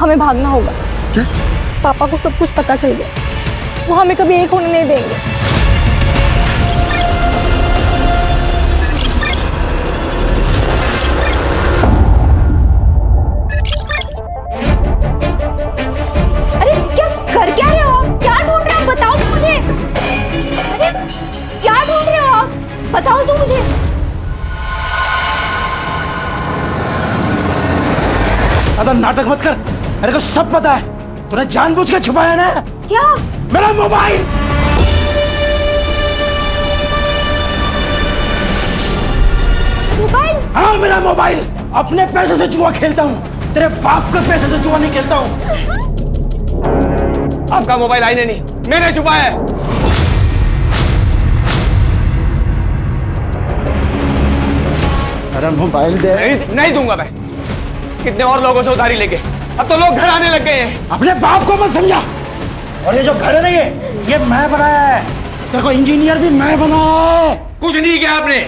हमें भागना होगा। क्या? पापा को सब कुछ पता चल गया, वो हमें कभी एक होने नहीं देंगे। अरे क्या कर क्या रहे हो? क्या ढूंढ रहे हो? बताओ तो मुझे। अरे क्या ढूंढ रहे हो आप? बताओ तो मुझे। ज्यादा नाटक मत कर, मेरे को सब पता है। तूने जानबूझ के छुपाया ना। क्या? मेरा मोबाइल। मोबाइल? हाँ, मेरा मोबाइल। अपने पैसे से जुआ खेलता हूँ, तेरे बाप के पैसे से जुआ नहीं खेलता हूँ। आपका मोबाइल आईने नहीं, मैंने छुपाया है। मेरा मोबाइल दे। नहीं दूंगा मैं। कितने और लोगों से उधारी लेके अब तो लोग घर आने लग गए हैं। अपने बाप को मत समझा। और ये जो घर है ना, ये मैं बनाया है। तेरे को इंजीनियर भी मैं बनाया है। कुछ नहीं किया आपने,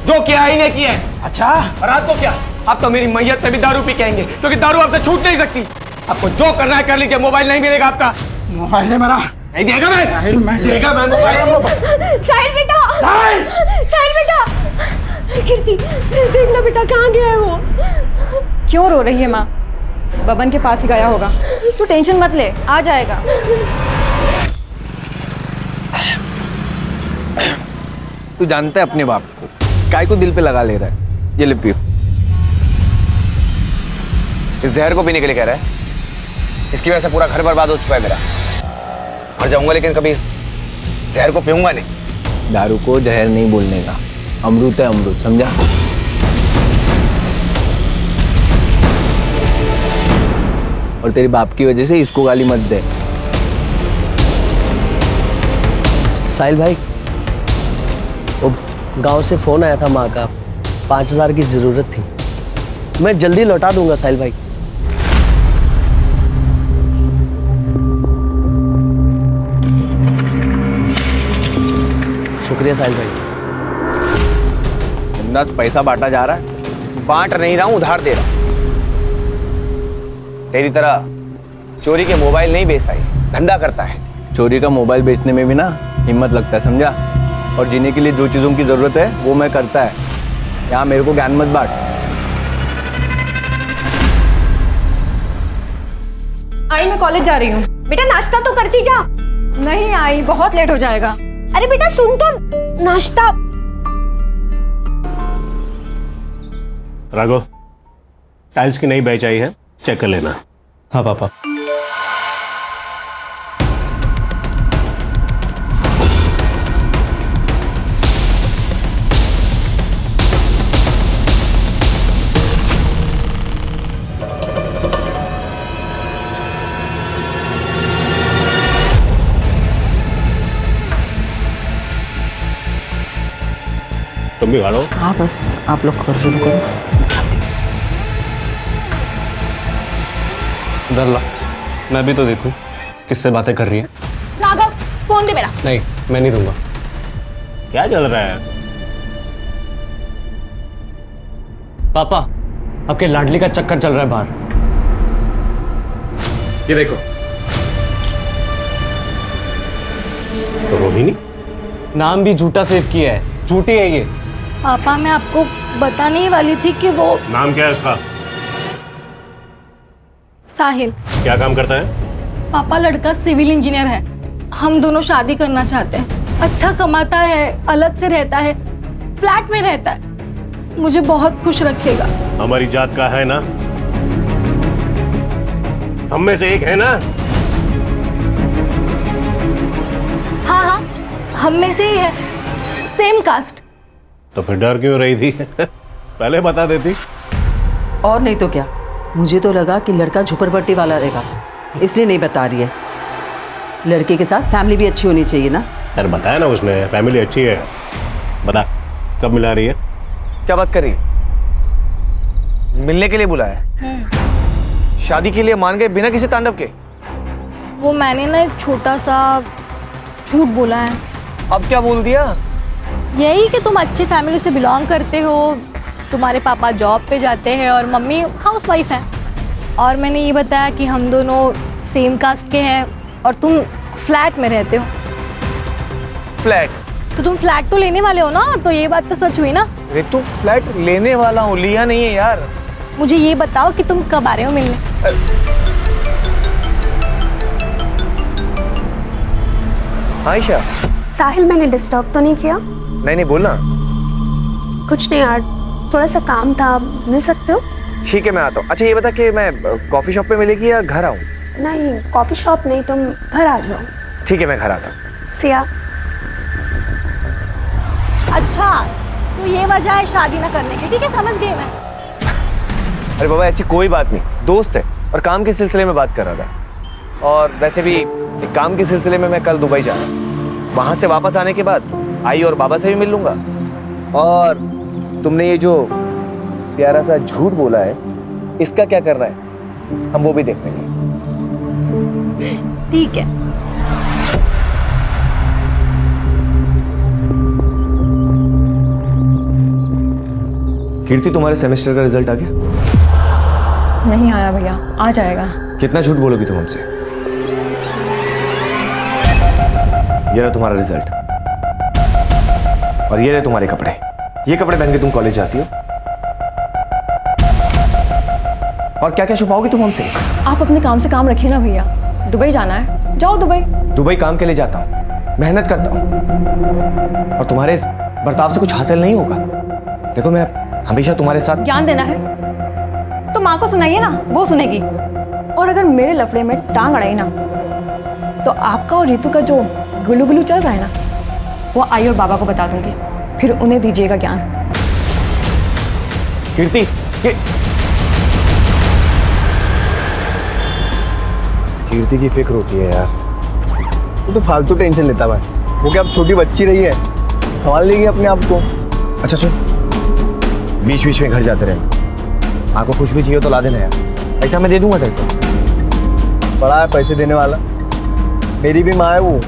जो किया ही नहीं किया है। अच्छा, और आपको क्या? आप तो मेरी मैयत पे भी दारू पी के आएंगे, क्योंकि दारू आपसे छूट नहीं सकती। आपको जो करना है कर लीजिए, मोबाइल नहीं मिलेगा आपका। मोबाइल है मेरा। नहीं देगा मैं देगा मैं मोबाइल। साहिल बेटा, साहिल! साहिल बेटा, कीर्ति देखना बेटा कहाँ गया है वो। क्यों रो रही है माँ? बबन के पास ही गया होगा, तू टेंशन मत ले, आ जाएगा। तू जानता है अपने बाप को, काय को दिल पे लगा ले रहा है। ये ले पियो। इस जहर को पीने के लिए कह रहा है? इसकी वजह से पूरा घर बर्बाद हो चुका है मेरा। मर जाऊंगा लेकिन कभी इस जहर को पीऊंगा नहीं। दारू को जहर नहीं बोलने का, अमृत है अमृत, समझा? और तेरी बाप की वजह से इसको गाली मत दे। साहिल भाई, वो गांव से फोन आया था माँ का, 5000 की जरूरत थी। मैं जल्दी लौटा दूंगा साहिल भाई। शुक्रिया साहिल भाई। पैसा बांटा जा रहा है। बांट नहीं रहा हूं, उधार दे रहा हूं। तेरी तरह चोरी के मोबाइल नहीं बेचता है, धंधा करता है। चोरी का मोबाइल बेचने में भी ना हिम्मत लगता है, समझा? और जीने के लिए जो चीज़ों की ज़रूरत है वो मैं करता है। यहाँ मेरे को ज्ञान मत बांट। आई मैं कॉलेज जा रही हूँ। बेटा नाश्ता तो करती जा। नहीं आई, बहुत लेट हो जाएगा। अरे बेटा सुन तो, नाश्ता। राघव, टाइल्स की नई बैच आई है, चेक कर लेना। हाँ पापा। तुम भी गाड़ो। हाँ बस आप लोग कर शुरू करो। इधर ला, मैं भी तो देखूं किससे बातें कर रही है। राघव, फोन दे मेरा। नहीं, मैं नहीं दूंगा। क्या चल रहा है? पापा, आपके लाडली का चक्कर चल रहा है बाहर। ये देखो। तो रोहिणी? नाम भी झूठा सेव किया है, झूठी है ये। पापा, मैं आपको बताने ही वाली थी कि वो नाम क्या है उसका? साहिल। क्या काम करता है? पापा, लड़का सिविल इंजीनियर है। हम दोनों शादी करना चाहते हैं। अच्छा कमाता है, अलग से रहता है, फ्लैट में रहता है। मुझे बहुत खुश रखेगा। हमारी जात का है ना? हम में से एक है ना? हाँ हाँ, हम में से ही है, सेम कास्ट। तो फिर डर क्यों रही थी? पहले बता देती। और नहीं तो क्या, मुझे तो लगा कि लड़का झुपड़पट्टी वाला रहेगा, इसलिए नहीं बता रही है। लड़के के साथ फैमिली भी अच्छी होनी चाहिए ना। यार बताया ना उसने, फैमिली अच्छी है। बता, कब मिला रही है? क्या बात कर रही है? मिलने के लिए बुलाया? शादी के लिए मान गए बिना किसी तांडव के? वो मैंने ना एक छोटा सा झूठ बोला है। अब क्या बोल दिया? यही कि तुम अच्छी फैमिली से बिलोंग करते हो, तुम्हारे पापा जॉब पे जाते हैं और मम्मी हाउसवाइफ है। और मैंने ये बताया कि हम दोनों सेम कास्ट के हैं और तुम फ्लैट में रहते हो। फ्लैट? तो तुम फ्लैट तो लेने वाले हो ना, तो ये बात तो सच हुई ना। रितु, फ्लैट लेने वाला हूँ, लिया नहीं है यार। मुझे ये बताओ कि तुम कब आ रहे हो मिलने? आयशा। साहिल, मैंने डिस्टर्ब तो नहीं किया? नहीं बोलना। कुछ नहीं यार, थोड़ा सा काम था, मिल सकते हो? ठीक है, मैं आता हूँ। अच्छा ये बता कि मैं कॉफी शॉप पे मिलेगी या घर आऊँ? नहीं, कॉफी शॉप नहीं, तुम घर आ जाओ। ठीक है, मैं घर आता हूँ। सिया। अच्छा, तो ये वजह है शादी ना करने की। ठीक है, समझ गई मैं। अरे बाबा, ऐसी कोई बात नहीं, दोस्त है और काम के सिलसिले में बात कर रहा था। और वैसे भी एक काम के सिलसिले में मैं कल दुबई जा रहा हूँ। वहाँ से वापस आने के बाद आई और बाबा से भी मिल लूँगा। और तुमने ये जो प्यारा सा झूठ बोला है, इसका क्या करना है हम वो भी देख लेंगे। ठीक है। कीर्ति, तुम्हारे सेमेस्टर का रिजल्ट आ गया? नहीं आया भैया, आ जाएगा। कितना झूठ बोलोगी तुम हमसे? ये रहा तुम्हारा रिजल्ट और ये रहे तुम्हारे कपड़े। ये कपड़े पहन के तुम कॉलेज जाती हो और क्या क्या छुपाओगी तुम हमसे? आप अपने काम से काम रखिए ना भैया। दुबई जाना है, जाओ दुबई। दुबई काम के लिए जाता हूँ, मेहनत करता हूँ और तुम्हारे इस बर्ताव से कुछ हासिल नहीं होगा। देखो, मैं हमेशा तुम्हारे साथ। ज्ञान देना है तो माँ को सुनाइए ना, वो सुनेगी। और अगर मेरे लफड़े में टांग अड़ाई ना, तो आपका और रितु का जो गुलू गुलू चल रहा है ना, वो आई और बाबा को बता दूंगी, फिर उन्हें दीजिएगा ज्ञान। कीर्ति, कीर्ति की फिक्र होती है यार। वो तो फालतू टेंशन लेता भाई। वो क्या अब छोटी बच्ची रही है, संभाल लेगी अपने आप को। अच्छा सुन, बीच बीच में घर जाते रहे। माँ को कुछ भी चाहिए तो ला देना यार, पैसा मैं दे दूंगा तेरे को। बड़ा है पैसे देने वाला, मेरी भी माँ है वो।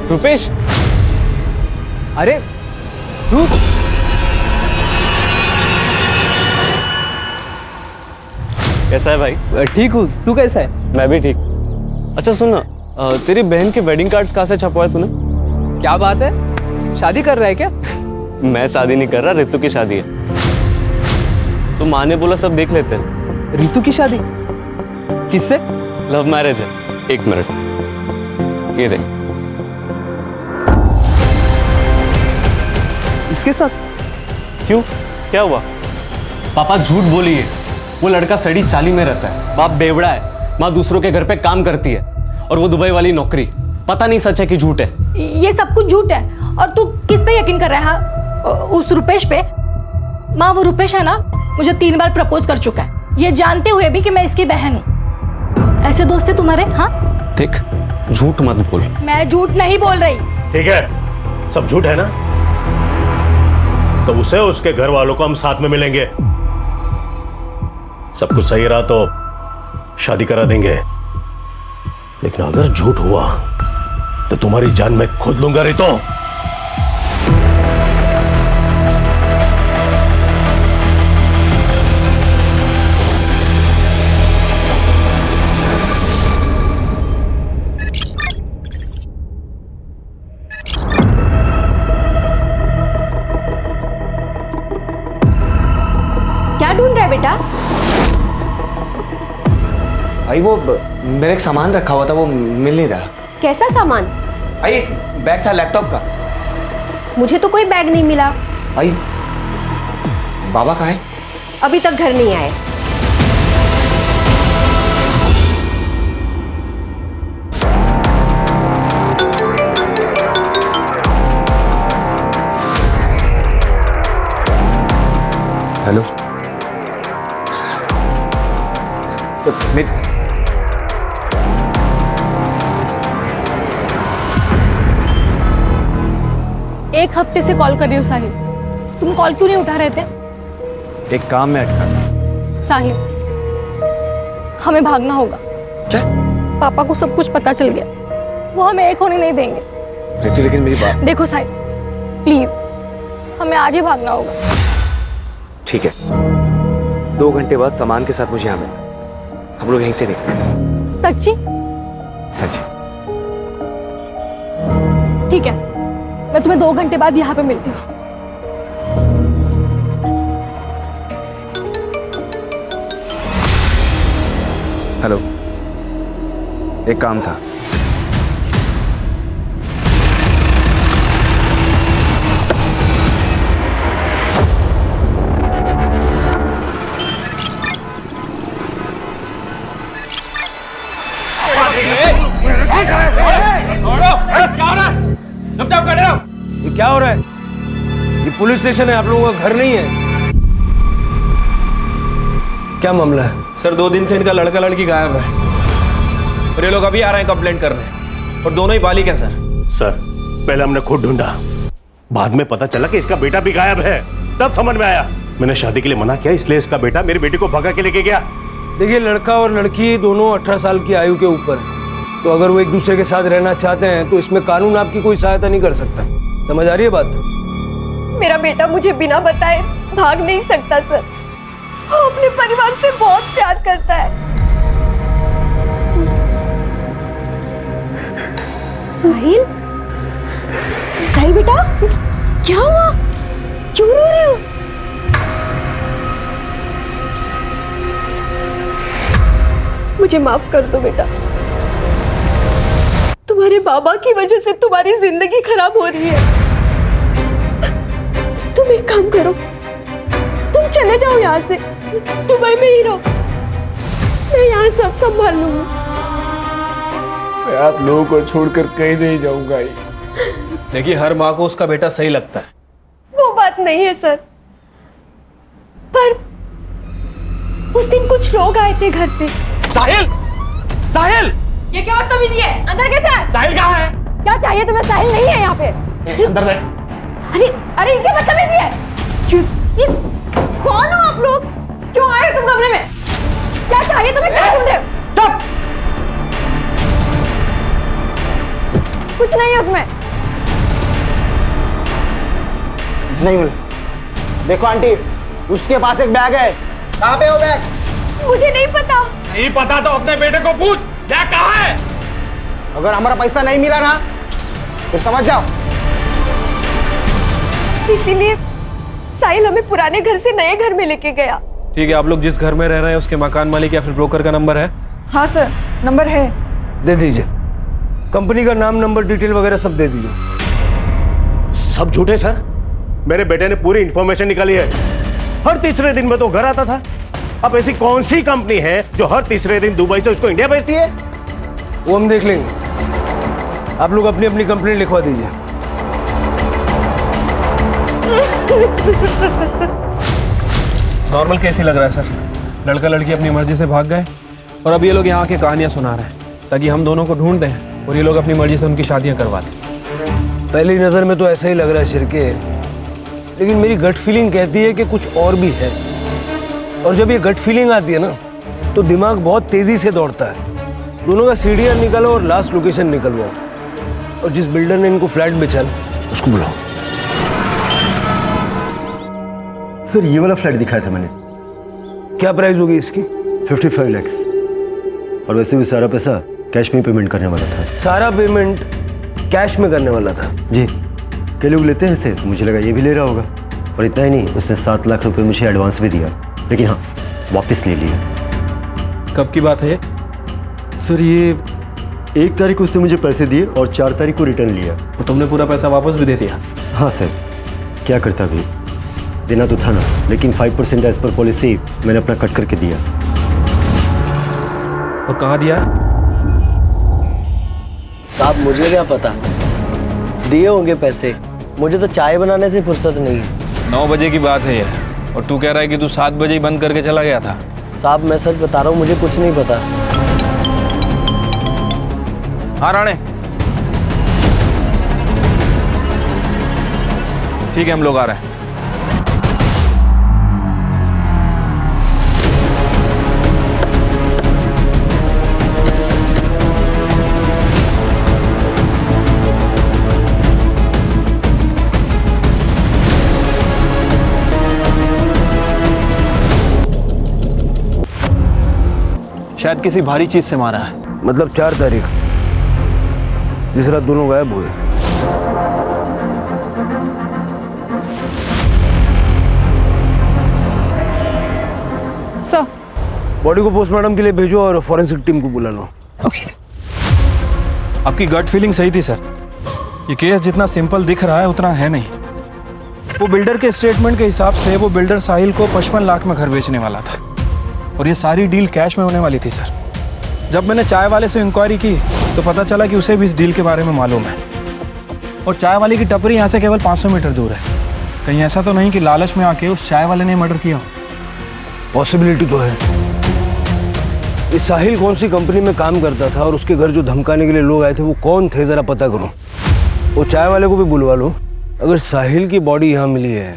रुपेश, अरे रुक। कैसा है भाई? ठीक हूँ, तू कैसा है? मैं भी ठीक। अच्छा सुन ना, तेरी बहन के वेडिंग कार्ड्स कहाँ से छपवाए तूने? क्या बात है, शादी कर रहा है क्या? मैं शादी नहीं कर रहा, रितु की शादी है। तो माँ ने बोला सब देख लेते हैं। रितु की शादी किससे? लव मैरिज है। एक मिनट, ये देख। इसके साथ? क्यों, क्या हुआ? पापा झूठ बोली है। वो लड़का सड़ी चाली में रहता है, बाप बेवड़ा है, माँ दूसरों के घर पे काम करती है, और वो दुबई वाली नौकरी। पता नहीं सच है कि झूठ है। ये सब कुछ झूठ है। और तू किस पे यकीन कर रहा है? उस रुपेश पे? माँ, वो रुपेश है ना, मुझे 3 बार प्रपोज कर चुका है, ये जानते हुए भी कि मैं इसकी बहन हूँ। ऐसे दोस्त है तुम्हारे? हाँ देख, झूठ मत बोल। मैं झूठ नहीं बोल रही। ठीक है, सब झूठ है ना, तो उसे उसके घर वालों को हम साथ में मिलेंगे। सब कुछ सही रहा तो शादी करा देंगे, लेकिन अगर झूठ हुआ तो तुम्हारी जान मैं खुद लूंगा। रितो, क्या ढूंढ रहा है बेटा? भाई वो मेरा एक सामान रखा हुआ था, वो मिल नहीं रहा। कैसा सामान? भाई एक बैग था लैपटॉप का। मुझे तो कोई बैग नहीं मिला। भाई बाबा कहाँ है? अभी तक घर नहीं आए। हेलो, एक हफ्ते से कॉल कर रही हूँ साहिल, तुम कॉल क्यों नहीं उठा रहे थे? एक काम में अटका था। साहिल, हमें भागना होगा। क्या? पापा को सब कुछ पता चल गया, वो हमें एक होने नहीं देंगे। रितु लेकिन मेरी बात। देखो साहिल, प्लीज हमें आज ही भागना होगा। ठीक है, 2 घंटे बाद सामान के साथ मुझे यहाँ मिलना, हम लोग यहीं से निकलेंगे। सच्ची? सच्ची। ठीक है, मैं तुम्हें 2 घंटे बाद यहाँ पे मिलती हूँ। हेलो, एक काम था। ये क्या हो रहा है? ये पुलिस स्टेशन है, आप लोगों का घर नहीं है। क्या मामला है? सर 2 दिन से इनका लड़का लड़की गायब है और ये लोग अभी आ रहे हैं कंप्लेंट करने, और दोनों ही बालिक हैं सर। सर पहले हमने खुद ढूंढा, बाद में पता चला कि इसका बेटा भी गायब है, तब समझ में आया। मैंने शादी के लिए मना किया, इसलिए इसका बेटा मेरी बेटी को भगा के लेके गया। देखिए, लड़का और लड़की दोनों 18 साल की आयु के ऊपर है, तो अगर वो एक दूसरे के साथ रहना चाहते हैं तो इसमें कानून आपकी कोई सहायता नहीं कर सकता। समझ आ रही है बात? मेरा बेटा मुझे बिना बताए भाग नहीं सकता सर, वो अपने परिवार से बहुत प्यार करता है। साहिल, साहिल बेटा, क्या हुआ? क्यों रो रहे हो? मुझे माफ कर दो बेटा, तुम्हारे बाबा की वजह से तुम्हारी जिंदगी खराब हो रही है। तुम एक काम करो, तुम चले जाओ यहाँ से, दुबई में ही रहो, मैं यहाँ सब संभाल लूंगा। मैं आप लोगों को छोड़कर कहीं नहीं जाऊंगा। देखिए, हर माँ को उसका बेटा सही लगता है। वो बात नहीं है सर, पर उस दिन कुछ लोग आए थे घर पे। साहिल! साहिल! ये क्या बदतमीजी है? अंदर कैसे है? साहिल कहाँ है? क्या चाहिए तुम्हें? साहिल नहीं है यहाँ पे। अंदर नहीं। अरे ये क्या बदतमीजी है? ये कौन हो आप लोग? क्यों आए हो तुम कमरे में? क्या चाहिए तुम्हें? क्या ढूंढ रहे हो? चुप! कुछ नहीं है उसमें। नहीं मिला। देखो आंटी, उसके पास एक बैग है। कहाँ पे वो बैग? मुझे नहीं पता। नहीं पता तो अपने बेटे को पूछ, बैग कहाँ है? अगर हमारा पैसा नहीं मिला ना, फिर समझ जाओ। इसीलिए साहिल हमें पुराने घर से नए घर में लेके गया। ठीक है, आप लोग जिस घर में रह रहे हैं उसके मकान मालिक या फिर ब्रोकर का नंबर है? हाँ सर, नंबर है। दे दीजिए, कंपनी का नाम, नंबर, डिटेल वगैरह सब दे दीजिए। सब झूठे सर, मेरे बेटे ने पूरी इंफॉर्मेशन निकाली है। हर तीसरे दिन में तो घर आता था। अब ऐसी कौन सी कंपनी है जो हर तीसरे दिन दुबई से उसको इंडिया भेजती है? वो हम देख लेंगे, आप लोग अपनी अपनी कंप्लेंट लिखवा दीजिए। नॉर्मल केस ही लग रहा है सर। लड़का लड़की अपनी मर्जी से भाग गए और अब ये लोग यहाँ आके कहानियां सुना रहे हैं ताकि हम दोनों को ढूंढ दें और ये लोग अपनी मर्जी से उनकी शादियां करवा दें। पहली नज़र में तो ऐसा ही लग रहा है शिरके, लेकिन मेरी गट फीलिंग कहती है कि कुछ और भी है। और जब ये गट फीलिंग आती है ना, तो दिमाग बहुत तेज़ी से दौड़ता है। दोनों का सीढ़ियाँ निकालो और लास्ट लोकेशन निकलवाओ, और जिस बिल्डर ने इनको फ्लैट बेचा उसको बुलाओ। सर ये वाला फ्लैट दिखाया था मैंने। क्या प्राइस होगी इसकी? 55 लाख। और वैसे भी सारा पैसा कैश में पेमेंट करने वाला था। सारा पेमेंट कैश में करने वाला था? जी, कई लोग लेते हैं इसे, तो मुझे लगा ये भी ले रहा होगा। और इतना ही नहीं, उसने 7 लाख रुपए मुझे एडवांस भी दिया, लेकिन हाँ, वापस ले लिया। कब की बात है? सर ये 1 तारीख को उसने मुझे पैसे दिए और 4 तारीख को रिटर्न लिया। तो तुमने पूरा पैसा वापस भी दे दिया? हाँ सर, क्या करता भी, देना तो था ना, लेकिन 5% एज पर पॉलिसी मैंने अपना कट करके दिया। और कहाँ दिया? साहब मुझे क्या पता, दिए होंगे पैसे, मुझे तो चाय बनाने से फुर्सत नहीं है। 9 बजे की बात है ये, और तू कह रहा है कि तू 7 बजे ही बंद करके चला गया था। साहब मैं सच बता रहा हूँ, मुझे कुछ नहीं पता। हाँ राणे, ठीक है, हम लोग आ रहे हैं। शायद किसी भारी चीज से मारा है। मतलब 4 तारीख जिस रात दोनों गायब हुए। सर बॉडी को पोस्टमार्टम के लिए भेजो और फॉरेंसिक टीम को बुला लो। Okay sir. आपकी गट फीलिंग सही थी सर। ये केस जितना सिंपल दिख रहा है उतना है नहीं। वो बिल्डर के स्टेटमेंट के हिसाब से वो बिल्डर साहिल को 55 लाख में घर बेचने वाला था और ये सारी डील कैश में होने वाली थी सर। जब मैंने चाय वाले से इंक्वायरी की तो पता चला कि उसे भी इस डील के बारे में मालूम है और चाय वाले की टपरी यहाँ से केवल 500 मीटर दूर है। कहीं ऐसा तो नहीं कि लालच में आके उस चाय वाले ने मर्डर किया? पॉसिबिलिटी तो है। ये साहिल कौन सी कंपनी में काम करता था और उसके घर जो धमकाने के लिए लोग आए थे वो कौन थे, जरा पता करो। वो चाय वाले को भी बुलवा लो। अगर साहिल की बॉडी यहाँ मिली है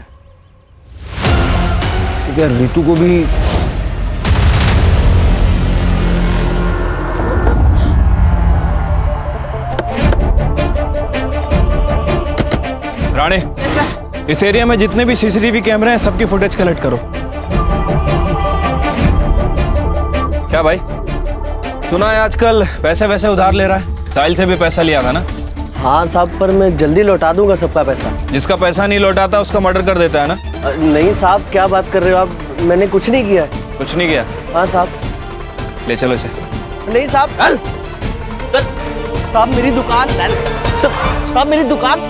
तो क्या रितु को भी? राणे, इस एरिया में जितने भी सीसीटीवी कैमरे हैं सबकी फुटेज कलेक्ट करो। क्या भाई, सुना है आजकल पैसे वैसे उधार ले रहा है? साहिल से भी पैसा लिया था ना? हाँ साहब, पर मैं जल्दी लौटा दूंगा सबका पैसा। जिसका पैसा नहीं लौटाता उसका मर्डर कर देता है ना? नहीं साहब, क्या बात कर रहे हो आप? मैंने कुछ नहीं किया है। कुछ नहीं किया? हाँ साहब। ले चलो इसे। नहीं साहब, चल साहब, मेरी दुकान, साहब मेरी दुकान।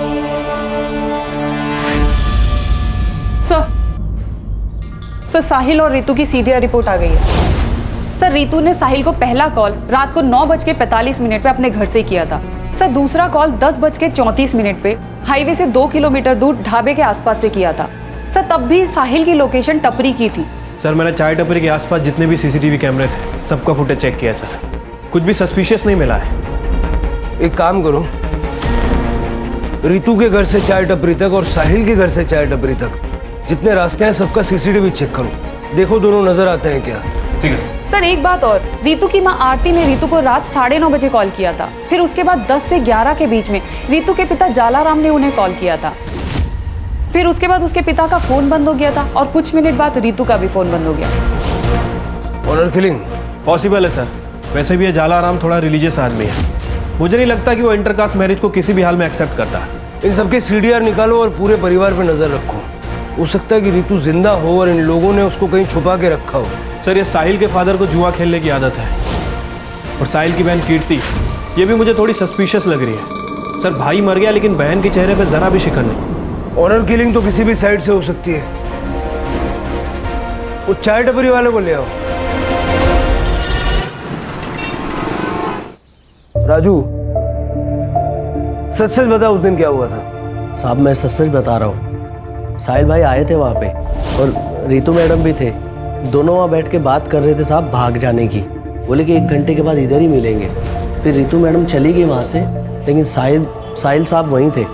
सर साहिल और रितु की सीडीआर रिपोर्ट आ गई है। सर रितु ने साहिल को पहला कॉल रात को 9:45 पे अपने घर से किया था। सर दूसरा कॉल 10:34 पे हाईवे से 2 किलोमीटर दूर ढाबे के आसपास से किया था। सर तब भी साहिल की लोकेशन टपरी की थी। सर मैंने चाय टपरी के आसपास जितने भी सीसीटीवी कैमरे थे सबका फुटेज चेक किया सर, कुछ भी सस्पिशियस नहीं मिला है। एक काम करो, रितु के घर से चाय टपरी तक और साहिल के घर से चाय टपरी तक जितने रास्ते हैं सबका सीसीटीवी चेक करो, देखो दोनों नजर आते हैं क्या। ठीक है सर एक बात और, रितु की मां आरती ने रितु को रात 9:30 बजे कॉल किया था। फिर उसके बाद 10 से 11 के बीच में रितु के पिता जालाराम ने उन्हें कॉल किया था। फिर उसके बाद उसके पिता का फोन बंद हो गया था और कुछ मिनट बाद रितु का भी फोन बंद हो गया। ऑनर किलिंग पॉसिबल है सर। वैसे भी ये जालाराम थोड़ा रिलीजियस आदमी है, मुझे नहीं लगता कि वो इंटरकास्ट मैरिज को किसी भी हाल में एक्सेप्ट करता है। इन सबके सीडीआर निकालो और पूरे परिवार पर नजर रखो। हो सकता है कि रितु जिंदा हो और इन लोगों ने उसको कहीं छुपा के रखा हो। सर ये साहिल के फादर को जुआ खेलने की आदत है और साहिल की बहन कीर्ति, ये भी मुझे थोड़ी सस्पिशियस लग रही है। सर भाई मर गया लेकिन बहन के चेहरे पे जरा भी शिकन नहीं। ऑनर किलिंग तो किसी भी साइड से हो सकती है। वो चाय टपरी वाले को ले आओ। राजू सच सच बता, उस दिन क्या हुआ था? साहब मैं सच सच बता रहा हूँ। साहिल भाई आए थे वहाँ पे और रितु मैडम भी थे। दोनों वहाँ बैठ के बात कर रहे थे साहब भाग जाने की। बोले कि 1 घंटे के बाद इधर ही मिलेंगे। फिर रितु मैडम चली गई वहाँ से, लेकिन साहिल साहब वहीं थे।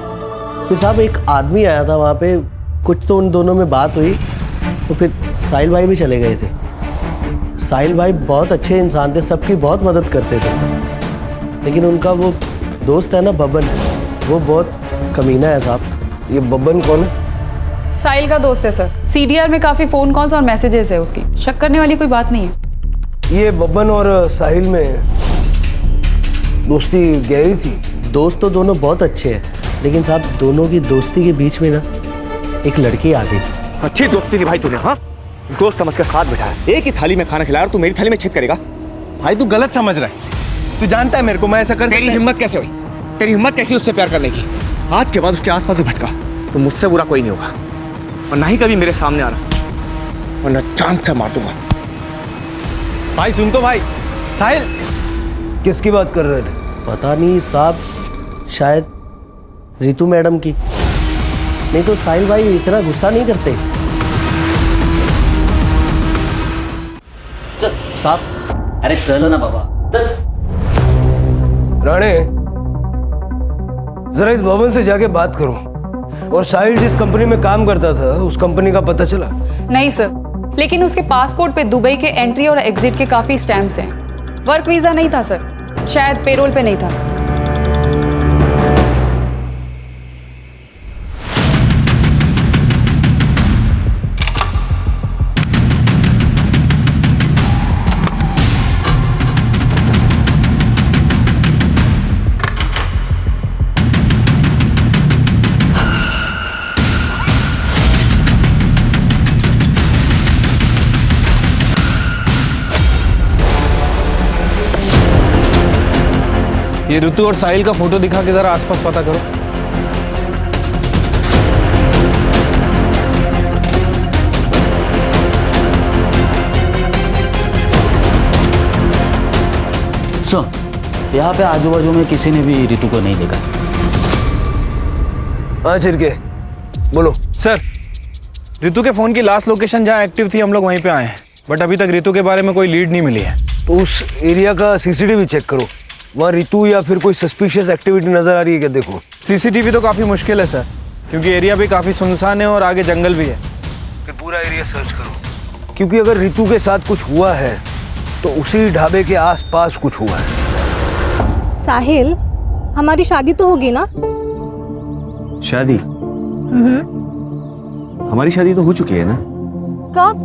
फिर साहब एक आदमी आया था वहाँ पे, कुछ तो उन दोनों में बात हुई तो फिर साहिल भाई भी चले गए थे। साहिल भाई बहुत अच्छे इंसान थे, सबकी बहुत मदद करते थे, लेकिन उनका वो दोस्त है ना बब्बन, वो बहुत कमीना है साहब। ये बब्बन कौन है? साहिल का दोस्त है सर। सीडीआर में काफी फोन कॉल्स और मैसेजेस है उसकी, शक करने वाली कोई बात नहीं है। ये बब्बन और साहिल में दोस्ती गहरी थी? दोस्त तो दोनों बहुत अच्छे हैं, लेकिन साहब दोनों की दोस्ती के बीच में ना एक लड़की आ गई। अच्छी दोस्ती निभाई तूने, हाँ? दोस्त समझ कर साथ बिठाया, एक ही थाली में खाना खिलाया और तू मेरी थाली में छेद करेगा? भाई तू गलत समझ रहा है। तू जानता है मेरे को मैं ऐसा कर तेरी हिम्मत कैसे हुई? तेरी हिम्मत कैसी उससे प्यार करने की? आज के बाद उसके आसपास भी भटका तो मुझसे बुरा कोई नहीं होगा, और ना ही कभी मेरे सामने आना, वरना चांद से मार दूंगा। भाई सुन तो भाई। साहिल किसकी बात कर रहे थे? पता नहीं साहब, शायद रितु मैडम की। नहीं तो साहिल भाई इतना गुस्सा नहीं करते साहब। अरे चल ना बाबा, चल। राणे जरा इस भवन से जाके बात करो। और साहिल जिस कंपनी में काम करता था उस कंपनी का पता चला? नहीं सर, लेकिन उसके पासपोर्ट पे दुबई के एंट्री और एग्जिट के काफी स्टैम्प्स हैं। वर्क वीजा नहीं था सर, शायद पेरोल पे नहीं था। ये ऋतु और साहिल का फोटो दिखा के जरा आसपास पता करो। सर, यहाँ पे आजू बाजू में किसी ने भी ऋतु को नहीं देखा। हाँ चिरके, बोलो। सर, ऋतु के फोन की लास्ट लोकेशन जहाँ एक्टिव थी हम लोग वहीं पे आए हैं, बट अभी तक ऋतु के बारे में कोई लीड नहीं मिली है। तो उस एरिया का सीसीटीवी चेक करो, वहाँ ऋतु या फिर कोई सस्पिशियस एक्टिविटी नजर आ रही है क्या? देखो। सीसीटीवी तो काफ़ी मुश्किल है सर, क्योंकि एरिया भी काफ़ी सुनसान है और आगे जंगल भी है। फिर पूरा एरिया सर्च करो, क्योंकि अगर ऋतु के साथ कुछ हुआ है तो उसी ढाबे के आसपास कुछ हुआ है। साहिल, हमारी शादी तो होगी ना? शादी? हमारी शादी तो हो चुकी है ना? कब?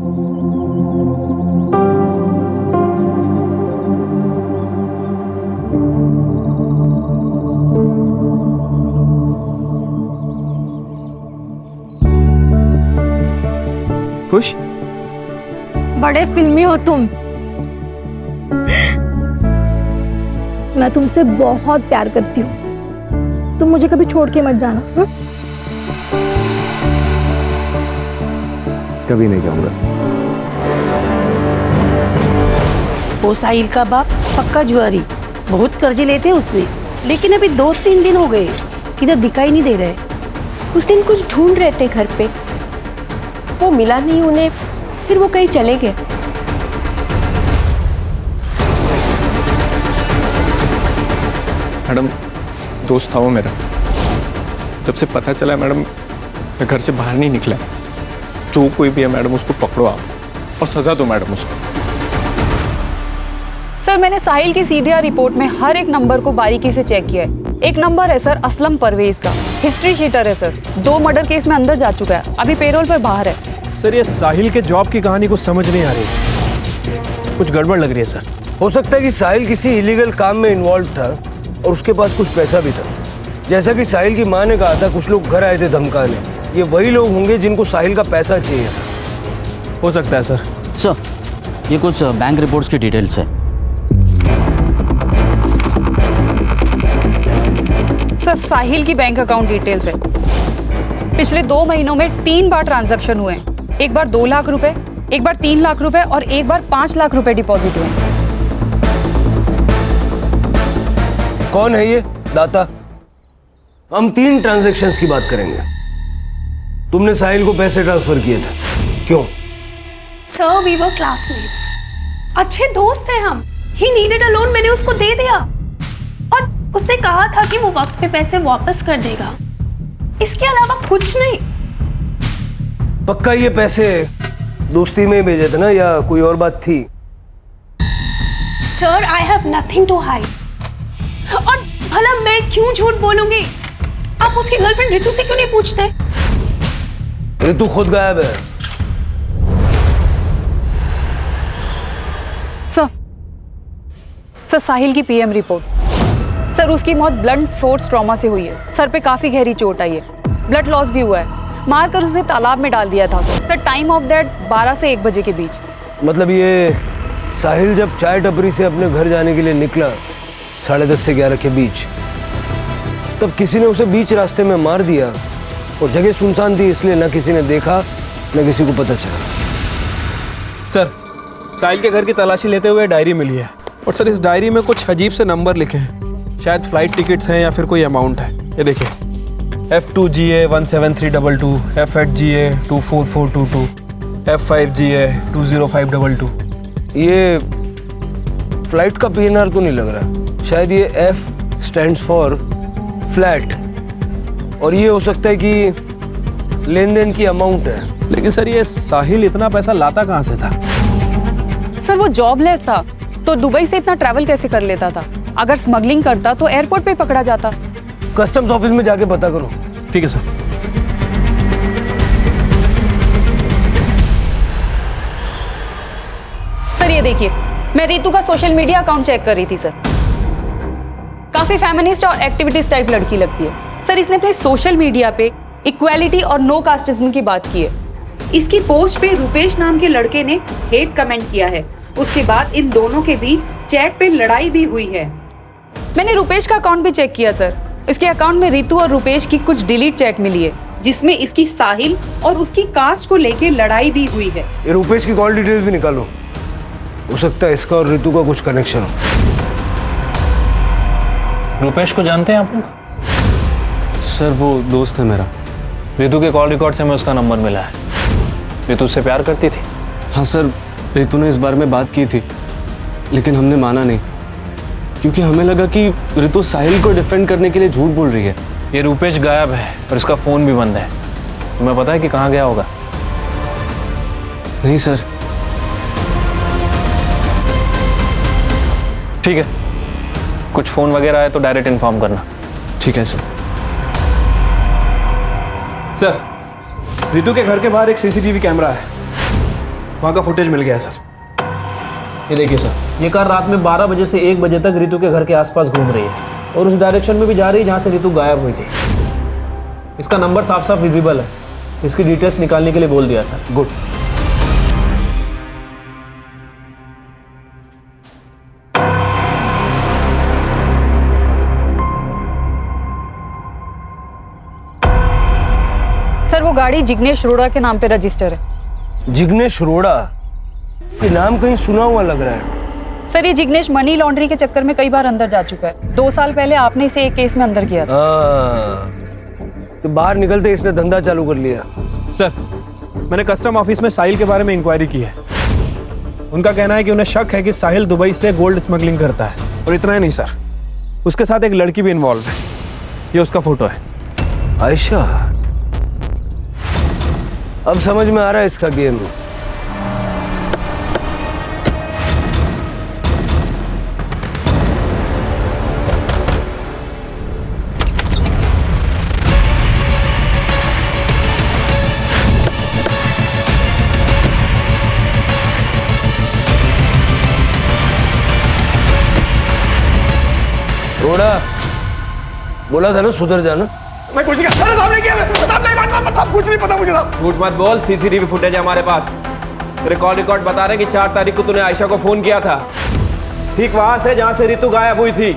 खुश? बड़े फिल्मी हो तुम। मैं तुमसे बहुत प्यार करती हूँ, तुम मुझे कभी छोड़ के मत जाना। कभी नहीं जाऊंगा। वो साहिल का बाप पक्का जुआरी, बहुत कर्जे लेते उसने, लेकिन अभी 2-3 दिन हो गए किधर दिखाई नहीं दे रहे। उस दिन कुछ ढूंढ रहे थे घर पे, वो मिला नहीं उन्हें, फिर वो कहीं चले गए। मैडम, दोस्त था वो मेरा। जब से पता चला मैडम, मैं घर से बाहर नहीं निकला। जो कोई भी है मैडम, उसको पकड़ो आप और सजा दो मैडम उसको। सर, मैंने साहिल की सीडीआर रिपोर्ट में हर एक नंबर को बारीकी से चेक किया है। एक नंबर है सर असलम परवेज का, हिस्ट्री शीटर है सर, 2 मर्डर केस में अंदर जा चुका है, अभी पेरोल पर बाहर है। सर, ये साहिल के जॉब की कहानी कुछ समझ नहीं आ रही, कुछ गड़बड़ लग रही है सर। हो सकता है कि साहिल किसी इलीगल काम में इन्वॉल्व था और उसके पास कुछ पैसा भी था। जैसा कि साहिल की माँ ने कहा था, कुछ लोग घर आए थे धमकाने, ये वही लोग होंगे जिनको साहिल का पैसा चाहिए था। हो सकता है सर। सर, ये कुछ बैंक रिपोर्ट्स की डिटेल्स है। सर, साहिल की बैंक अकाउंट डिटेल्स है। पिछले 2 महीनों में 3 बार ट्रांजैक्शन हुए हैं। एक बार 2 लाख रुपए, एक बार 3 लाख रुपए और एक बार 5 लाख रुपए डिपॉजिट हुए। कौन है ये दाता? हम 3 ट्रांजैक्शंस की बात करेंगे। तुमने साहिल को पैसे ट्रांसफर किए थे, क्यों? सर, वी वर क्लासमेट्स, अच्छे दोस्त हैं हम। ही नीडेड अ लोन, मैंने उसको दे दिया और उसने कहा था कि वो वक्त पे पैसे वापस कर देगा। इसके अलावा कुछ नहीं। पक्का ये पैसे दोस्ती में भेजे थे ना, या कोई और बात थी? Sir, I have nothing to hide. और भला मैं क्यों झूठ बोलूंगी? आप उसकी गर्लफ्रेंड ऋतु से क्यों नहीं पूछते? ऋतु खुद गायब है। सर, साहिल की पीएम रिपोर्ट। सर, उसकी मौत ब्लंट फोर्स ट्रॉमा से हुई है। सर पे काफी गहरी चोट आई है, ब्लड लॉस भी हुआ है। मारकर उसे तालाब में डाल दिया था सर। टाइम ऑफ दैट 12 से 1 बजे के बीच। मतलब ये साहिल जब चाय टपरी से अपने घर जाने के लिए निकला 10:30 से 11 के बीच, तब किसी ने उसे बीच रास्ते में मार दिया और जगह सुनसान थी, इसलिए ना किसी ने देखा न किसी को पता चला। सर, साहिल के घर की तलाशी लेते हुए डायरी मिली है और सर इस डायरी में कुछ अजीब से नंबर लिखे हैं। शायद फ्लाइट टिकट्स हैं या फिर कोई अमाउंट है। ये देखिए, F2GA 17322, F8GA 24422, F5GA 20522। ये फ्लाइट का PNR तो नहीं लग रहा। शायद ये F स्टैंड्स फॉर फ्लैट, और ये हो सकता है कि लेन देन की अमाउंट है। लेकिन सर, ये साहिल इतना पैसा लाता कहाँ से था? सर, वो जॉबलेस था तो दुबई से इतना ट्रैवल कैसे कर लेता था? अगर स्मगलिंग करता तो एयरपोर्ट पे पकड़ा जाता। कस्टम्स ऑफिस में जाके पता करो। ठीक है सर। सर, ये देखिए, मैं ऋतु का सोशल मीडिया अकाउंट चेक कर रही थी सर। काफी फेमिनिस्ट और एक्टिविटीज टाइप लड़की लगती है सर। इसने अपने सोशल मीडिया पे इक्वालिटी और नो कास्टिज्म की बात की है। इसकी पोस्ट पे रुपेश नाम के लड़के ने हेट कमेंट किया है। उसके बाद इन दोनों के बीच चैट पे लड़ाई भी हुई है। मैंने रुपेश का अकाउंट भी चेक किया सर। इसके अकाउंट में रितु और रुपेश की कुछ डिलीट चैट मिली है, जिसमें इसकी साहिल और उसकी कास्ट को लेके लड़ाई भी हुई है। ये रुपेश की कॉल डिटेल्स भी निकालो, हो सकता है इसका और रितु का कुछ कनेक्शन हो। रुपेश को जानते हैं आप लोग? सर वो दोस्त है मेरा। रितु के कॉल रिकॉर्ड से हमें उसका नंबर मिला है। रितु उससे प्यार करती थी? हाँ सर, रितु ने इस बारे में बात की थी, लेकिन हमने माना नहीं, क्योंकि हमें लगा कि रितु साहिल को डिफेंड करने के लिए झूठ बोल रही है। ये रुपेश गायब है और इसका फ़ोन भी बंद है। तुम्हें पता है कि कहाँ गया होगा? नहीं सर। ठीक है, कुछ फ़ोन वगैरह आए तो डायरेक्ट इन्फॉर्म करना। ठीक है सर। सर, रितु के घर के बाहर एक सीसीटीवी कैमरा है, वहाँ का फुटेज मिल गया है सर। ये देखिए सर, ये कार रात में 12 बजे से 1 बजे तक रितु के घर के आसपास घूम रही है और उस डायरेक्शन में भी जा रही है जहाँ से रितु गायब हुई थी। इसका नंबर साफ साफ विजिबल है। इसकी डिटेल्स निकालने के लिए बोल दिया सर। गुड। सर वो गाड़ी जिग्नेश रोड़ा के नाम पे रजिस्टर है। जिग्नेश रोड़ा? ये नाम कहीं सुना हुआ लग रहा है। सर ये जिग्नेश मनी लॉन्ड्री के चक्कर में कई बार अंदर जा चुका है। 2 साल पहले आपने इसे एक केस में अंदर किया था। तो बाहर निकलते इसने धंधा चालू कर लिया। सर, मैंने कस्टम ऑफिस में साहिल के बारे में इंक्वायरी की है। उनका कहना है कि उन्हें शक है कि साहिल दुबई से गोल्ड स्मगलिंग करता है। और इतना ही नहीं सर, उसके साथ एक लड़की भी इन्वॉल्व है। ये उसका फोटो है। आयशा, अब समझ में आ रहा है इसका गेम। रोड़ा, बोला था ना सुधर जाना। मैं कुछ नहीं किया, साहब ने किया, साहब नहीं मानता, कुछ नहीं पता मुझे साहब। झूठ मत बोल, सीसीटीवी फुटेज है हमारे पास। तेरे कॉल रिकॉर्ड बता रहे कि 4 तारीख को तूने आयशा को फोन किया था, ठीक वहां से जहां से रितु गायब हुई थी।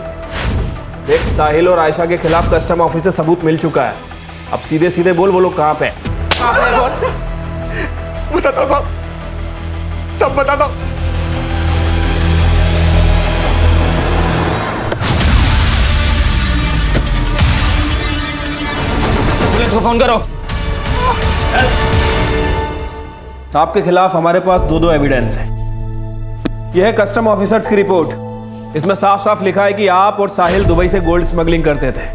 देख, साहिल और आयशा के खिलाफ कस्टम ऑफिस से सबूत मिल चुका है। अब सीधे सीधे बोल, वो लोग कहां पे हैं? बताता हूं साहब, सब बताता हूं। पुलिस को फोन करो। आपके खिलाफ हमारे पास 2 एविडेंस है। यह है कस्टम ऑफिसर्स की रिपोर्ट। इसमें साफ साफ लिखा है कि आप और साहिल दुबई से गोल्ड स्मगलिंग करते थे।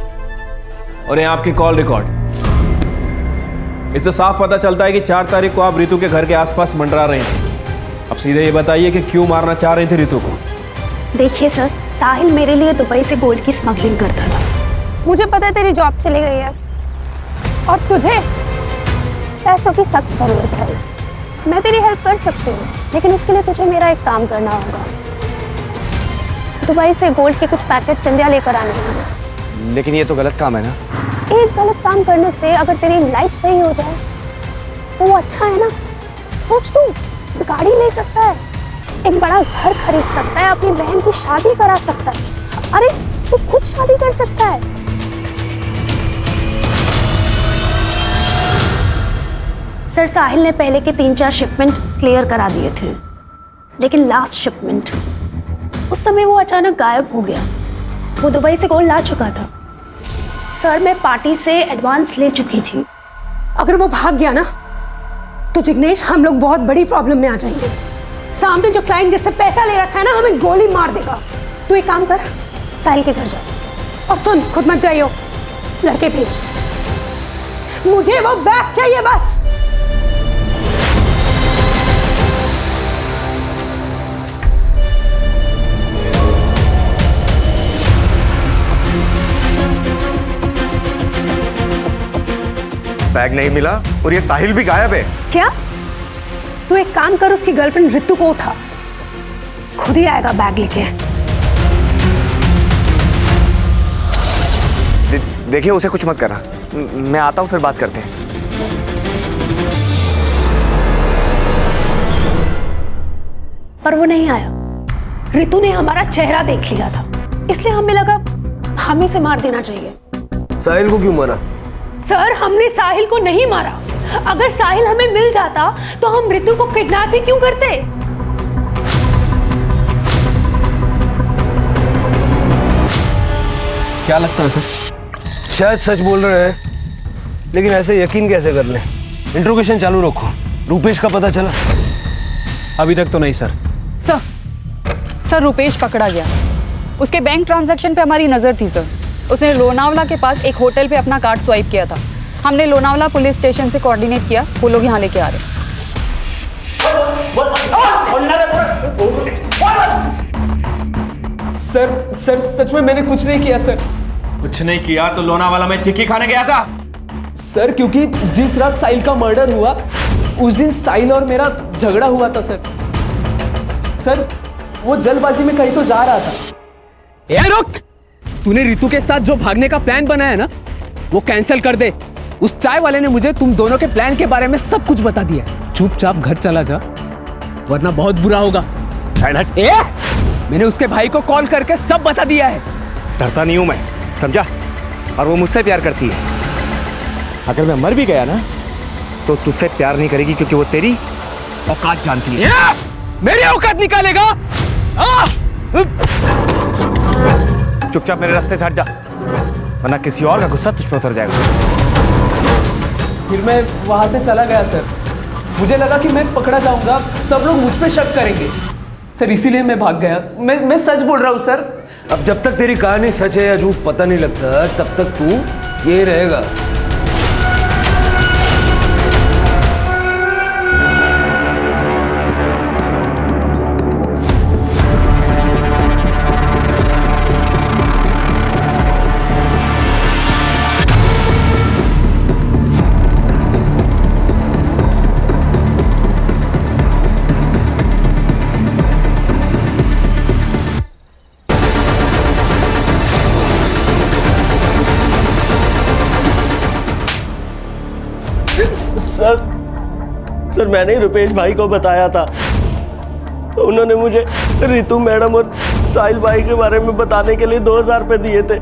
और ये आपकी कॉल रिकॉर्ड। इससे साफ पता चलता है कि 4 तारीख को आप रितु के घर के आसपास मंडरा रहे थे। अब सीधे ये बताइए कि क्यों मारना चाह रही थी रितु को? देखिए सर, साहिल मेरे लिए दुबई से गोल्ड की स्मगलिंग करता था। मुझे पता है तेरी जॉब चली गई है और तुझे पैसों की सख्त जरूरत है। मैं तेरी हेल्प कर सकती हूँ, लेकिन उसके लिए तुझे मेरा एक काम करना होगा। दुबई से गोल्ड के कुछ पैकेट्स इंडिया लेकर आने होंगे। लेकिन ये तो गलत काम है ना। एक गलत काम करने से अगर तेरी लाइफ सही हो जाए तो वो अच्छा है ना। सोच, तू गाड़ी ले सकता है, एक बड़ा घर खरीद सकता है, अपनी बहन की शादी करा सकता है। अरे तू खुद शादी कर सकता है। सर, साहिल ने पहले के 3-4 शिपमेंट क्लियर करा दिए थे, लेकिन लास्ट शिपमेंट, उस समय वो अचानक गायब हो गया। वो दुबई से गोल्ड ला चुका था। सर, मैं पार्टी से एडवांस ले चुकी थी। अगर वो भाग गया ना तो जिग्नेश, हम लोग बहुत बड़ी प्रॉब्लम में आ जाएंगे। सामने जो क्लाइंट जिससे पैसा ले रखा है ना, हमें गोली मार देगा। तू एक काम कर, साहिल के घर जा और सुन, खुद मत जाइयो, लड़के भेज। मुझे वो बैग चाहिए बस। बैग नहीं मिला और ये साहिल भी गायब है। क्या? तू एक काम कर, उसकी गर्लफ्रेंड रितु को उठा, खुद ही आएगा बैग लेके। देखिए, उसे कुछ मत करना, मैं आता हूँ, फिर बात करते हैं। पर वो नहीं आया। रितु ने हमारा चेहरा देख लिया था, इसलिए हमें लगा हमें से मार देना चाहिए। साहिल को क्यों मारा? सर, हमने साहिल को नहीं मारा। अगर साहिल हमें मिल जाता तो हम रितु को किडनैप ही क्यों करते? क्या लगता है सर? शायद सच बोल रहे हैं, लेकिन ऐसे यकीन कैसे कर लें? इंट्रोगेशन चालू रखो। रूपेश का पता चला? अभी तक तो नहीं सर। सर रुपेश पकड़ा गया। उसके बैंक ट्रांजैक्शन पे हमारी नज़र थी सर। उसने लोनावला के पास एक होटल पे अपना कार्ड स्वाइप किया था। हमने लोनावला पुलिस स्टेशन से कोऑर्डिनेट किया, वो लोग यहाँ लेके आ रहे। सर सच में मैंने कुछ नहीं किया सर। कुछ नहीं किया तो लोनावाला में चिक्की खाने गया था? सर क्योंकि जिस रात साहिल का मर्डर हुआ उस दिन साहिल और मेरा झगड़ा हुआ था सर। सर वो जल्दबाजी में कहीं तो जा रहा था। ए रुक! तूने रितु के साथ जो भागने का प्लान बनाया ना, वो कैंसिल कर दे। उस चाय वाले ने मुझे तुम दोनों के प्लान के बारे में सब कुछ बता दिया। चुपचाप घर चला जा, वरना बहुत बुरा होगा। ए! मैंने उसके भाई को कॉल करके सब बता दिया है। डरता नहीं हूं मैं, समझा? और वो मुझसे प्यार करती है। अगर मैं मर भी गया ना तो तुझसे प्यार नहीं करेगी, क्योंकि वो तेरी औकात जानती है। मेरी औकात निकालेगा? चुपचाप मेरे रास्ते से हट जा, वरना किसी और का गुस्सा तुझ पर उतर जाएगा। फिर मैं वहां से चला गया सर। मुझे लगा कि मैं पकड़ा जाऊंगा, सब लोग मुझ पे शक करेंगे सर, इसीलिए मैं भाग गया। मैं सच बोल रहा हूँ सर। अब जब तक तेरी कहानी सच है या झूठ पता नहीं लगता, तब तक तू ये रहेगा। सर मैंने ही रुपेश भाई को बताया था, तो उन्होंने मुझे रितु मैडम और साहिल भाई के बारे में बताने के लिए 2000 रुपए दिए थे।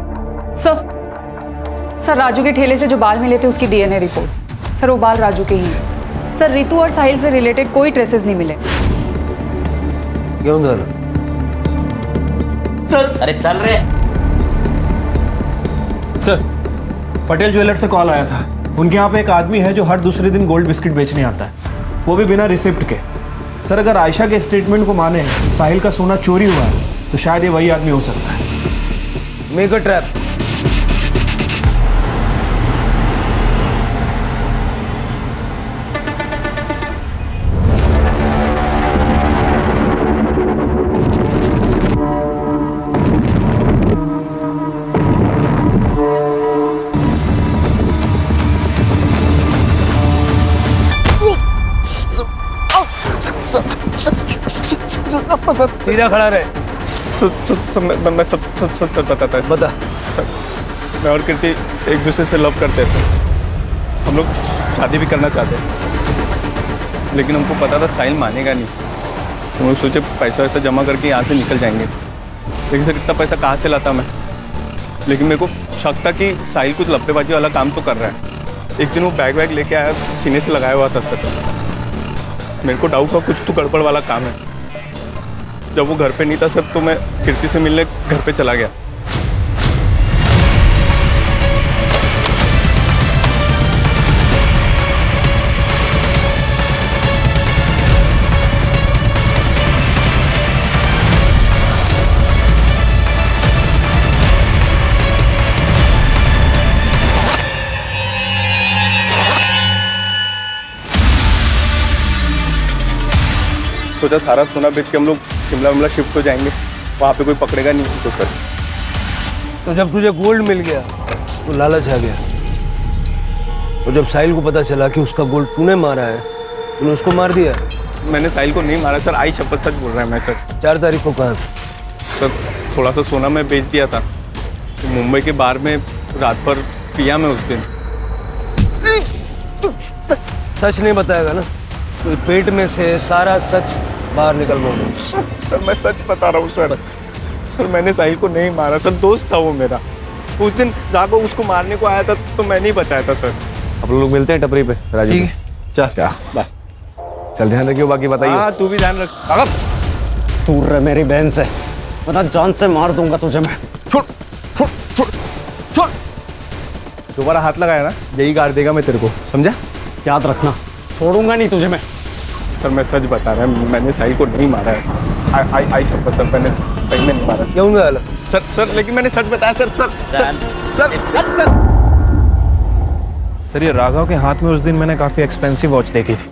सर राजू के ठेले से जो बाल मिले थे उसकी डीएनए रिपोर्ट। सर वो बाल राजू के ही हैं। सर रितु और साहिल से रिलेटेड कोई ट्रेसेस नहीं मिले। क्यों सर? सर अरे चल रहे। सर पटेल ज्वेलर से कॉल आया था। उनके यहाँ पे एक आदमी है जो हर दूसरे दिन गोल्ड बिस्किट बेचने आता है, वो भी बिना रिसिप्ट के। सर अगर आयशा के स्टेटमेंट को माने साहिल का सोना चोरी हुआ है तो शायद ये वही आदमी हो सकता है। Make a trap. सीधा खड़ा रहे। मैं सब बताता है। बता। सर मैं और कीर्ति एक दूसरे से लव करते हैं सर। हम लोग शादी भी करना चाहते हैं, लेकिन हमको पता था साहिल मानेगा नहीं। तो हम लोग सोचे पैसा वैसा जमा करके यहाँ से निकल जाएंगे। लेकिन सर इतना पैसा कहाँ से लाता मैं? लेकिन मेरे को शक था कि साहिल कुछ लपटेबाजी वाला काम तो कर रहा है। एक दिन वो बैग वैग लेके आया, सीने से लगाया हुआ था सर। मेरे को डाउट हुआ कुछ तो गड़बड़ वाला काम है। जब वो घर पे नहीं था सर, तो मैं कीर्ति से मिलने घर पे चला गया। सोचा सारा सोना बेच के हम लोग शिमला शिफ्ट हो जाएंगे, वहाँ पे कोई पकड़ेगा नहीं तो सर। तो जब तुझे गोल्ड मिल गया तो लालच आ गया, और जब साहिल को पता चला कि उसका गोल्ड तूने मारा है, तूने उसको मार दिया। मैंने साहिल को नहीं मारा सर, आई शपथ सच बोल रहा है मैं सर। 4 तारीख को कहा सर थोड़ा सा सोना मैं बेच दिया था, तो मुंबई के बार में रात भर पिया मैं उस दिन। सच नहीं बताएगा ना तो पेट में से सारा सच बाहर निकल गया। सर मैं सच बता रहा हूँ सर। सर मैंने साहिल को नहीं मारा सर, दोस्त था वो मेरा। उस दिन राघव उसको मारने को आया था तो मैं नहीं बचाया था सर। अब लोग मिलते हैं टपरी पे राजू। ठीक है, चल क्या बाय। चल ध्यान रखियो, बाकी बताइए। हाँ तू भी ध्यान रख। दूर रह मेरी बहन से, वरना जान से मार दूंगा तुझे मैं। छोड़ छोड़ छोड़ छोड़, दोबारा हाथ लगाया ना यही गाड़ देगा मैं तेरे को, समझा? याद रखना, छोड़ूंगा नहीं तुझे मैं। सर मैं सच बता रहा हूँ, मैंने साहिल को नहीं मारा है। आई शपथ सर, मैंने सही में नहीं मारा। क्यों नहीं? सर लेकिन मैंने सच बताया सर। सर सर ये राघव के हाथ में उस दिन मैंने काफी एक्सपेंसिव वॉच देखी थी।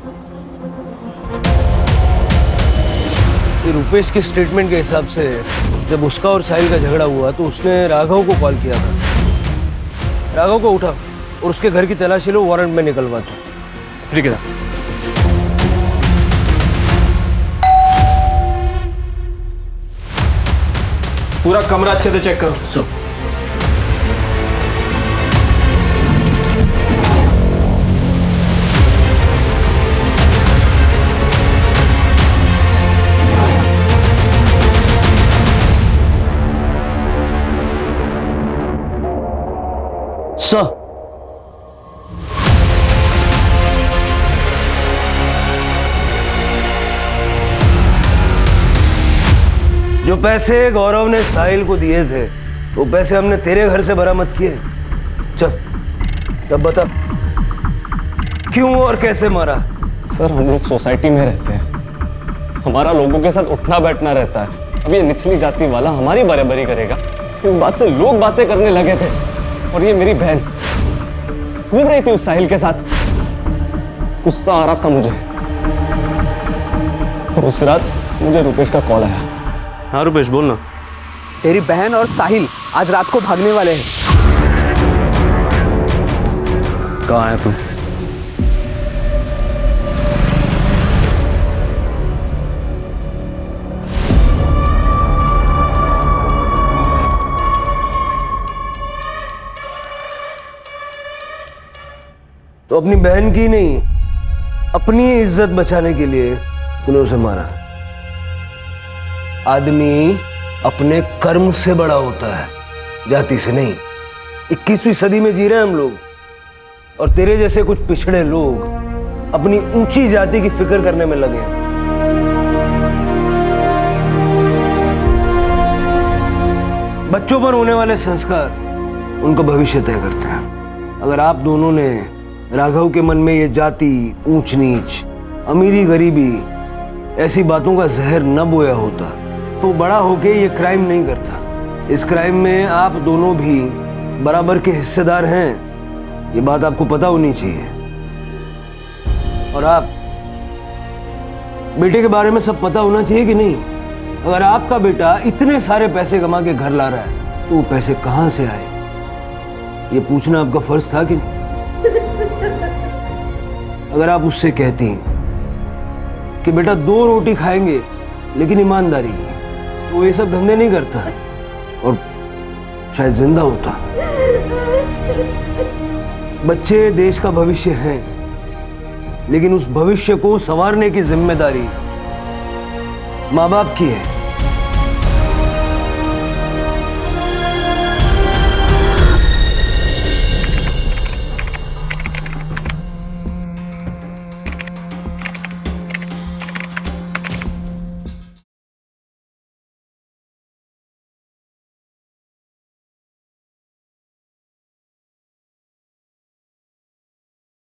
ये रुपेश के स्टेटमेंट के हिसाब से जब उसका और साहिल का झगड़ा हुआ तो उसने राघव को कॉल किया था। राघव को उठा और उसके घर की तलाशी लो, वारंट में निकलवा दो। ठीक है। पूरा कमरा अच्छे से चेक करो। सर जो पैसे गौरव ने साहिल को दिए थे वो पैसे हमने तेरे घर से बरामद किए। चल तब बता क्यों और कैसे मारा? सर हम लोग सोसाइटी में रहते हैं, हमारा लोगों के साथ उठना बैठना रहता है। अब ये निचली जाति वाला हमारी बराबरी करेगा, इस बात से लोग बातें करने लगे थे। और ये मेरी बहन घूम रही थी उस साहिल के साथ, गुस्सा आ रहा था मुझे। और उस रात मुझे रुपेश का कॉल आया। हाँ रुपेश बोलना। तेरी बहन और साहिल आज रात को भागने वाले हैं। कहाँ आया तू? तो अपनी बहन की नहीं, अपनी इज्जत बचाने के लिए तूने उसे मारा। आदमी अपने कर्म से बड़ा होता है, जाति से नहीं। 21वीं सदी में जी रहे हैं हम लोग, और तेरे जैसे कुछ पिछड़े लोग अपनी ऊंची जाति की फिक्र करने में लगे हैं। बच्चों पर होने वाले संस्कार उनको भविष्य तय करते हैं। अगर आप दोनों ने राघव के मन में ये जाति, ऊंच नीच, अमीरी गरीबी ऐसी बातों का जहर न बोया होता तो बड़ा होके ये क्राइम नहीं करता। इस क्राइम में आप दोनों भी बराबर के हिस्सेदार हैं, ये बात आपको पता होनी चाहिए। और आप बेटे के बारे में सब पता होना चाहिए कि नहीं? अगर आपका बेटा इतने सारे पैसे कमा के घर ला रहा है तो वो पैसे कहाँ से आए, ये पूछना आपका फर्ज था कि नहीं? अगर आप उससे कहती कि बेटा 2 रोटी खाएंगे लेकिन ईमानदारी की, तो ये सब धंधे नहीं करता और शायद जिंदा होता। बच्चे देश का भविष्य हैं, लेकिन उस भविष्य को संवारने की जिम्मेदारी माँ बाप की है।